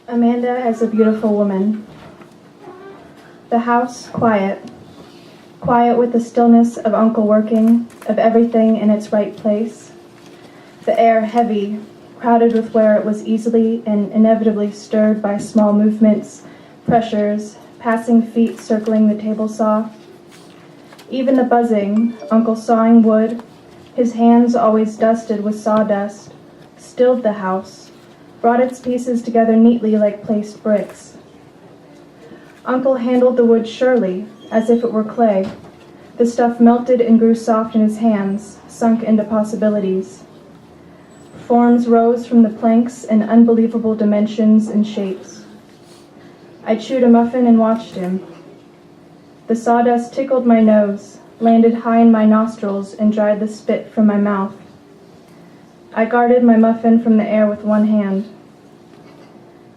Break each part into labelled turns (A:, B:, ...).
A: Amanda as a beautiful woman. The house quiet. Quiet with the stillness of Uncle working, of everything in its right place. The air heavy, crowded with where it was easily and inevitably stirred by small movements, pressures, passing feet circling the table saw. Even the buzzing, Uncle sawing wood, his hands always dusted with sawdust, stilled the house, brought its pieces together neatly like placed bricks. Uncle handled the wood surely, as if it were clay. The stuff melted and grew soft in his hands, sunk into possibilities. Forms rose from the planks in unbelievable dimensions and shapes. I chewed a muffin and watched him. The sawdust tickled my nose, landed high in my nostrils, and dried the spit from my mouth. I guarded my muffin from the air with one hand.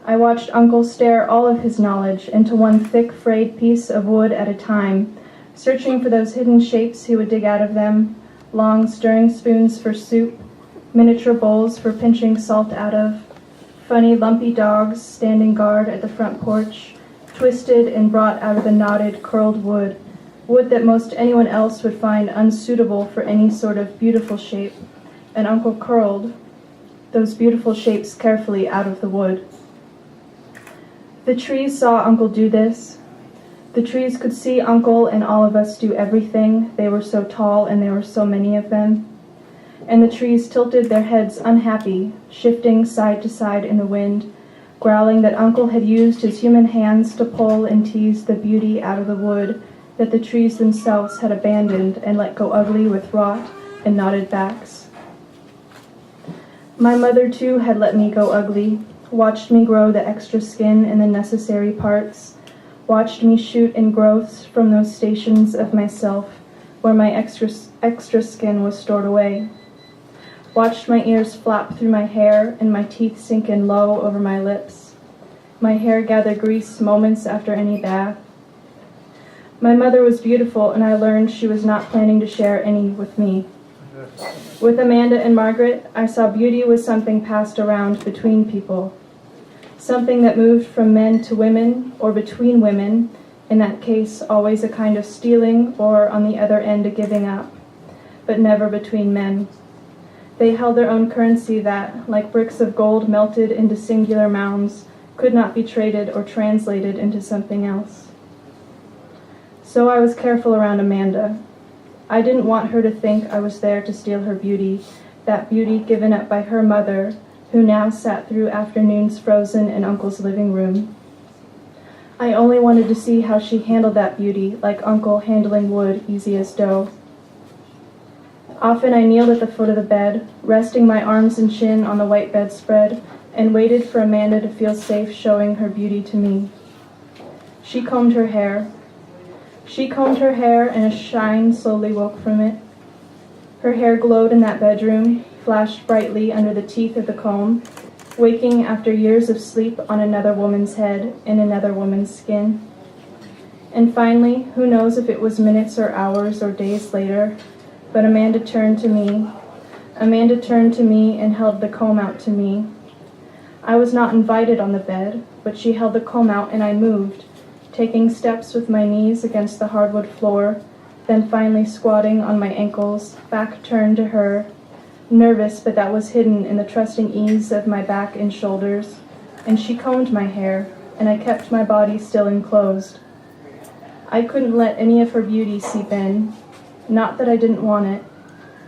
A: I watched Uncle stare all of his knowledge into one thick, frayed piece of wood at a time, searching for those hidden shapes he would dig out of them, long stirring spoons for soup, miniature bowls for pinching salt out of, funny lumpy dogs standing guard at the front porch, twisted and brought out of the knotted, curled wood that most anyone else would find unsuitable for any sort of beautiful shape, and Uncle curled those beautiful shapes carefully out of the wood. The trees saw Uncle do this. The trees could see Uncle and all of us do everything. They were so tall and there were so many of them. And the trees tilted their heads unhappy, shifting side to side in the wind, growling that Uncle had used his human hands to pull and tease the beauty out of the wood that the trees themselves had abandoned and let go ugly with rot and knotted backs. My mother, too, had let me go ugly, watched me grow the extra skin and the necessary parts, watched me shoot in growths from those stations of myself where my extra skin was stored away, watched my ears flap through my hair and my teeth sink in low over my lips, my hair gather grease moments after any bath. My mother was beautiful, and I learned she was not planning to share any with me. With Amanda and Margaret, I saw beauty was something passed around between people, something that moved from men to women, or between women, in that case always a kind of stealing, or on the other end a giving up, but never between men. They held their own currency that, like bricks of gold melted into singular mounds, could not be traded or translated into something else. So I was careful around Amanda. I didn't want her to think I was there to steal her beauty, that beauty given up by her mother, who now sat through afternoons frozen in Uncle's living room. I only wanted to see how she handled that beauty, like Uncle handling wood easy as dough. Often I kneeled at the foot of the bed, resting my arms and chin on the white bedspread, and waited for Amanda to feel safe showing her beauty to me. She combed her hair. And a shine slowly woke from it. Her hair glowed in that bedroom, flashed brightly under the teeth of the comb, waking after years of sleep on another woman's head in another woman's skin. And finally, who knows if it was minutes or hours or days later, but Amanda turned to me and held the comb out to me. I was not invited on the bed, but she held the comb out and I moved, taking steps with my knees against the hardwood floor, then finally squatting on my ankles, back turned to her, nervous, but that was hidden in the trusting ease of my back and shoulders, and she combed my hair, and I kept my body still enclosed. I couldn't let any of her beauty seep in. Not that I didn't want it.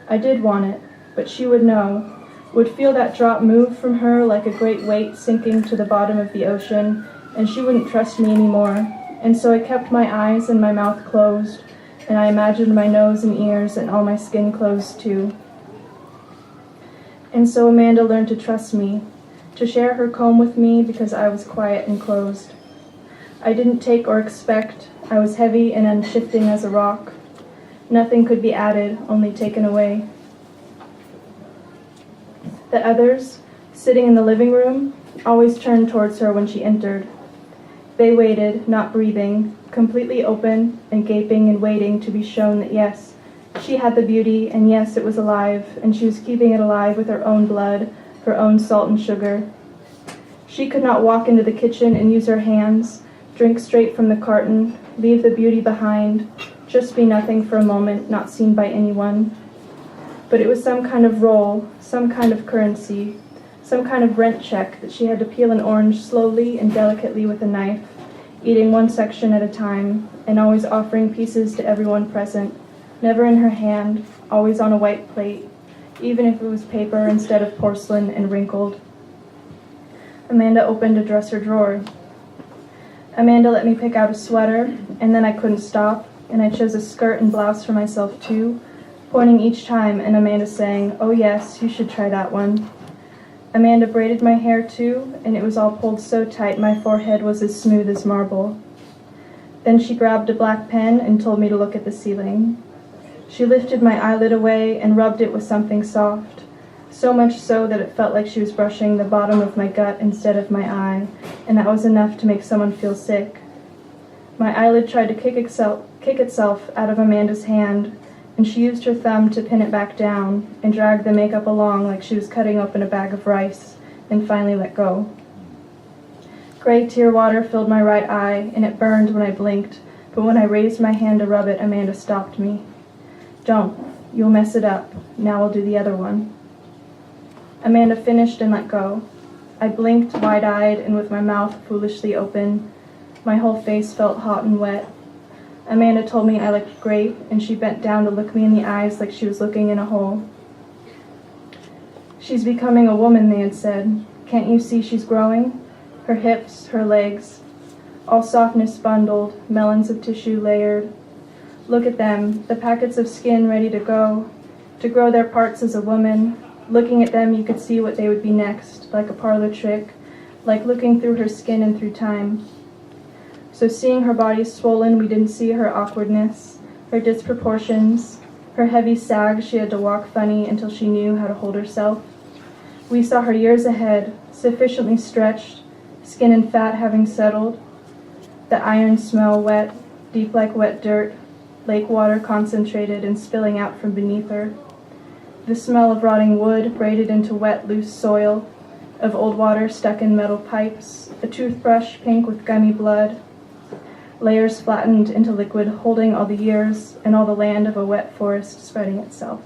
A: I did want it, but she would know, would feel that drop move from her like a great weight sinking to the bottom of the ocean, and she wouldn't trust me anymore, and so I kept my eyes and my mouth closed, and I imagined my nose and ears and all my skin closed too. And so Amanda learned to trust me, to share her comb with me because I was quiet and closed. I didn't take or expect. I was heavy and unshifting as a rock. Nothing could be added, only taken away. The others, sitting in the living room, always turned towards her when she entered. They waited, not breathing, completely open and gaping and waiting to be shown that yes, she had the beauty, and yes, it was alive, and she was keeping it alive with her own blood, her own salt and sugar. She could not walk into the kitchen and use her hands, drink straight from the carton, leave the beauty behind, just be nothing for a moment, not seen by anyone. But it was some kind of roll, some kind of currency, some kind of rent check that she had to peel an orange slowly and delicately with a knife, eating one section at a time, and always offering pieces to everyone present, never in her hand, always on a white plate, even if it was paper instead of porcelain and wrinkled. Amanda opened a dresser drawer. Amanda let me pick out a sweater, and then I couldn't stop, and I chose a skirt and blouse for myself too, pointing each time and Amanda saying, "Oh yes, you should try that one." Amanda braided my hair too, and it was all pulled so tight my forehead was as smooth as marble. Then she grabbed a black pen and told me to look at the ceiling. She lifted my eyelid away and rubbed it with something soft, so much so that it felt like she was brushing the bottom of my gut instead of my eye, and that was enough to make someone feel sick. My eyelid tried to kick itself out of Amanda's hand, and she used her thumb to pin it back down and drag the makeup along like she was cutting open a bag of rice, and finally let go. Gray tear water filled my right eye, and it burned when I blinked, but when I raised my hand to rub it, Amanda stopped me. "Don't. You'll mess it up. Now we'll do the other one." Amanda finished and let go. I blinked wide-eyed and with my mouth foolishly open. My whole face felt hot and wet. Amanda told me I looked great, and she bent down to look me in the eyes like she was looking in a hole. "She's becoming a woman," they had said. "Can't you see she's growing? Her hips, her legs, all softness bundled, melons of tissue layered. Look at them, the packets of skin ready to grow their parts as a woman. Looking at them, you could see what they would be next, like a parlor trick, like looking through her skin and through time. So seeing her body swollen, we didn't see her awkwardness, her disproportions, her heavy sag she had to walk funny until she knew how to hold herself. We saw her years ahead, sufficiently stretched, skin and fat having settled, the iron smell wet, deep like wet dirt, lake water concentrated and spilling out from beneath her. The smell of rotting wood braided into wet, loose soil, of old water stuck in metal pipes, a toothbrush pink with gummy blood, layers flattened into liquid holding all the years and all the land of a wet forest spreading itself.